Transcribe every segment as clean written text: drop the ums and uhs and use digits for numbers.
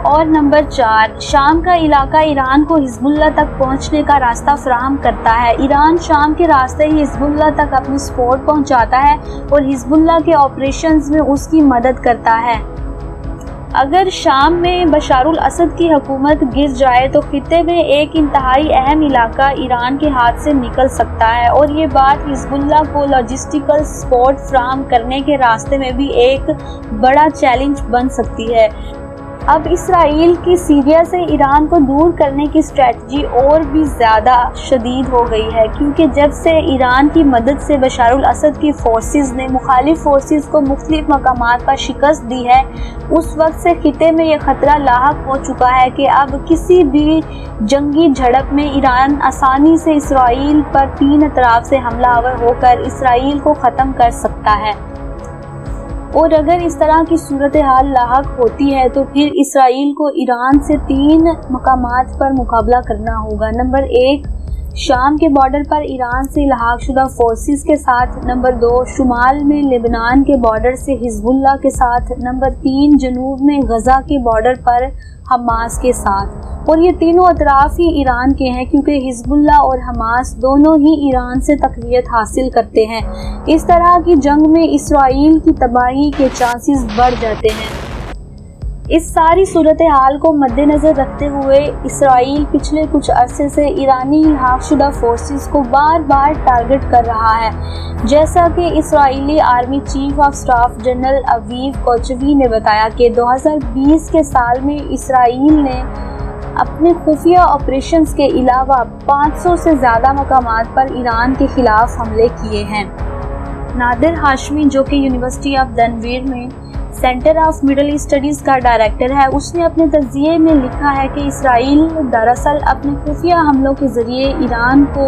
اور نمبر 4، شام کا علاقہ ایران کو حزب اللہ تک پہنچنے کا راستہ فراہم کرتا ہے۔ ایران شام کے راستے ہی حزب اللہ تک اپنی سپورٹ پہنچاتا ہے اور حزب اللہ کے آپریشنز میں اس کی مدد کرتا ہے۔ اگر شام میں بشار الاسد کی حکومت گر جائے تو خطے میں ایک انتہائی اہم علاقہ ایران کے ہاتھ سے نکل سکتا ہے، اور یہ بات حزب اللہ کو لاجسٹیکل سپورٹ فراہم کرنے کے راستے میں بھی ایک بڑا چیلنج بن سکتی ہے۔ اب اسرائیل کی سیریا سے ایران کو دور کرنے کی اسٹریٹجی اور بھی زیادہ شدید ہو گئی ہے، کیونکہ جب سے ایران کی مدد سے بشار الاسد کی فورسز نے مخالف فورسز کو مختلف مقامات پر شکست دی ہے، اس وقت سے خطے میں یہ خطرہ لاحق ہو چکا ہے کہ اب کسی بھی جنگی جھڑپ میں ایران آسانی سے اسرائیل پر 3 اطراف سے حملہ آور ہو کر اسرائیل کو ختم کر سکتا ہے۔ اور اگر اس طرح کی صورتحال لاحق ہوتی ہے تو پھر اسرائیل کو ایران سے 3 مقامات پر مقابلہ کرنا ہوگا۔ نمبر 1، شام کے بارڈر پر ایران سے الحاق شدہ فورسز کے ساتھ۔ نمبر 2، شمال میں لبنان کے بارڈر سے حزب اللہ کے ساتھ۔ نمبر 3، جنوب میں غزہ کے بارڈر پر حماس کے ساتھ۔ اور یہ تینوں اطراف ہی ایران کے ہیں، کیونکہ حزب اللہ اور حماس دونوں ہی ایران سے تقویت حاصل کرتے ہیں۔ اس طرح کی جنگ میں اسرائیل کی تباہی کے چانسز بڑھ جاتے ہیں۔ اس ساری صورتحال کو مد نظر رکھتے ہوئے اسرائیل پچھلے کچھ عرصے سے ایرانی الحاق شدہ فورسز کو بار بار ٹارگٹ کر رہا ہے، جیسا کہ Israeli army chief of staff general Aviv Kochavi نے بتایا کہ 2020 کے سال میں اسرائیل نے اپنے خفیہ آپریشنز کے علاوہ 500 سے زیادہ مقامات پر ایران کے خلاف حملے کیے ہیں۔ نادر ہاشمی، جو کہ یونیورسٹی آف دنویر میں Centre of Middle East Studies کا ڈائریکٹر ہے، اس نے اپنے تجزیے میں لکھا ہے کہ اسرائیل دراصل اپنے خفیہ حملوں کے ذریعے ایران کو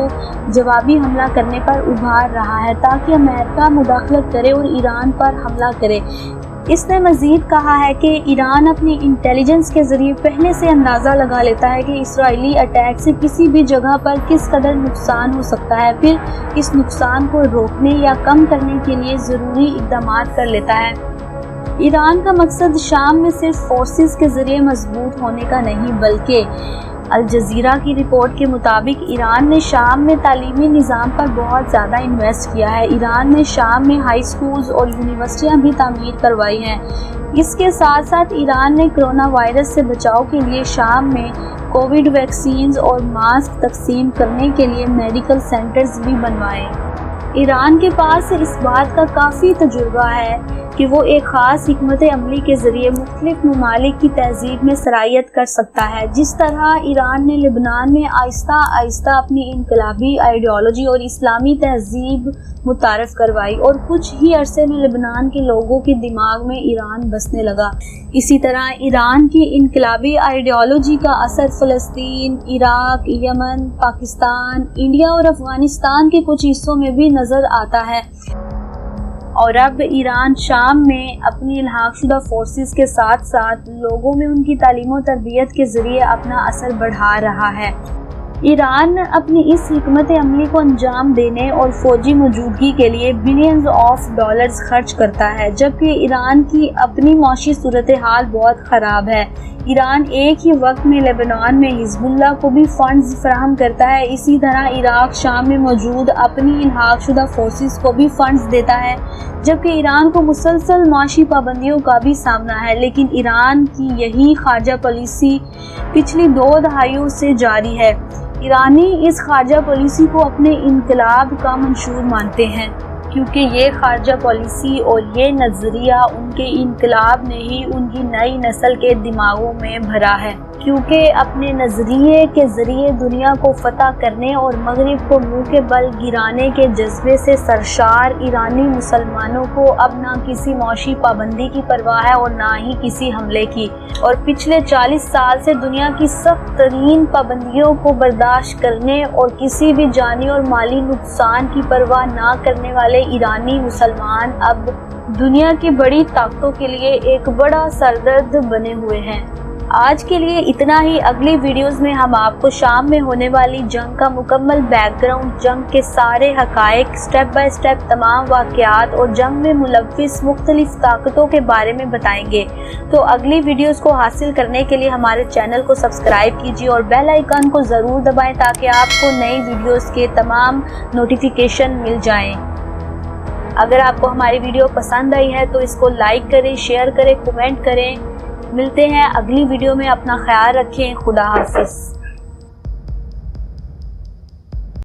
جوابی حملہ کرنے پر ابھار رہا ہے تاکہ امریکہ مداخلت کرے اور ایران پر حملہ کرے۔ اس نے مزید کہا ہے کہ ایران اپنی انٹیلیجنس کے ذریعے پہلے سے اندازہ لگا لیتا ہے کہ اسرائیلی اٹیک سے کسی بھی جگہ پر کس قدر نقصان ہو سکتا ہے، پھر اس نقصان کو روکنے یا کم کرنے کے لیے ضروری اقدامات کر لیتا ہے۔ ایران کا مقصد شام میں صرف فورسز کے ذریعے مضبوط ہونے کا نہیں، بلکہ الجزیرہ کی رپورٹ کے مطابق ایران نے شام میں تعلیمی نظام پر بہت زیادہ انویسٹ کیا ہے۔ ایران نے شام میں ہائی سکولز اور یونیورسٹیاں بھی تعمیر کروائی ہیں۔ اس کے ساتھ ساتھ ایران نے کرونا وائرس سے بچاؤ کے لیے شام میں کووڈ ویکسینز اور ماسک تقسیم کرنے کے لیے میڈیکل سینٹرز بھی بنوائے۔ ایران کے پاس اس بات کا کافی تجربہ ہے کہ وہ ایک خاص حکمت عملی کے ذریعے مختلف ممالک کی تہذیب میں سرایت کر سکتا ہے۔ جس طرح ایران نے لبنان میں آہستہ آہستہ اپنی انقلابی آئیڈیالوجی اور اسلامی تہذیب متعارف کروائی اور کچھ ہی عرصے میں لبنان کے لوگوں کے دماغ میں ایران بسنے لگا، اسی طرح ایران کی انقلابی آئیڈیالوجی کا اثر فلسطین، عراق، یمن، پاکستان، انڈیا اور افغانستان کے کچھ حصوں میں بھی نظر آتا ہے۔ اور اب ایران شام میں اپنی الحاق شدہ فورسز کے ساتھ ساتھ لوگوں میں ان کی تعلیم و تربیت کے ذریعے اپنا اثر بڑھا رہا ہے۔ ایران اپنی اس حکمت عملی کو انجام دینے اور فوجی موجودگی کے لیے بلینز آف ڈالرز خرچ کرتا ہے، جبکہ ایران کی اپنی معاشی صورتحال بہت خراب ہے۔ ایران ایک ہی وقت میں لبنان میں حزب اللہ کو بھی فنڈز فراہم کرتا ہے، اسی طرح عراق شام میں موجود اپنی الحاق شدہ فورسز کو بھی فنڈز دیتا ہے، جبکہ ایران کو مسلسل معاشی پابندیوں کا بھی سامنا ہے۔ لیکن ایران کی یہی خارجہ پالیسی پچھلی 2 دہائیوں سے جاری ہے۔ ایرانی اس خارجہ پالیسی کو اپنے انقلاب کا منشور مانتے ہیں، کیونکہ یہ خارجہ پالیسی اور یہ نظریہ ان کے انقلاب نے ہی ان کی نئی نسل کے دماغوں میں بھرا ہے، کیونکہ اپنے نظریے کے ذریعے دنیا کو فتح کرنے اور مغرب کو منہ کے بل گرانے کے جذبے سے سرشار ایرانی مسلمانوں کو اب نہ کسی معاشی پابندی کی پرواہ ہے اور نہ ہی کسی حملے کی، اور پچھلے 40 سال سے دنیا کی سخت ترین پابندیوں کو برداشت کرنے اور کسی بھی جانی اور مالی نقصان کی پرواہ نہ کرنے والے ایرانی مسلمان اب دنیا کی بڑی طاقتوں کے لیے ایک بڑا سردرد بنے ہوئے ہیں۔ آج کے لیے اتنا ہی. اگلی ویڈیوز میں ہم آپ کو شام میں ہونے والی جنگ کا مکمل بیک گراؤنڈ، جنگ کے سارے حقائق، سٹیپ بائی سٹیپ تمام واقعات اور جنگ میں ملوث مختلف طاقتوں کے بارے میں بتائیں گے. تو اگلی ویڈیوز کو حاصل کرنے کے لیے ہمارے چینل کو سبسکرائب کیجیے اور بیل آئیکن کو ضرور دبائیں تاکہ آپ کو نئی ویڈیوز کے تمام نوٹیفیکیشن مل جائیں. اگر آپ کو ہماری ویڈیو پسند آئی ہے تو اس کو لائک کریں، شیئر کریں، کمنٹ کریں. ملتے ہیں اگلی ویڈیو میں. اپنا خیال رکھیں. خدا حافظ.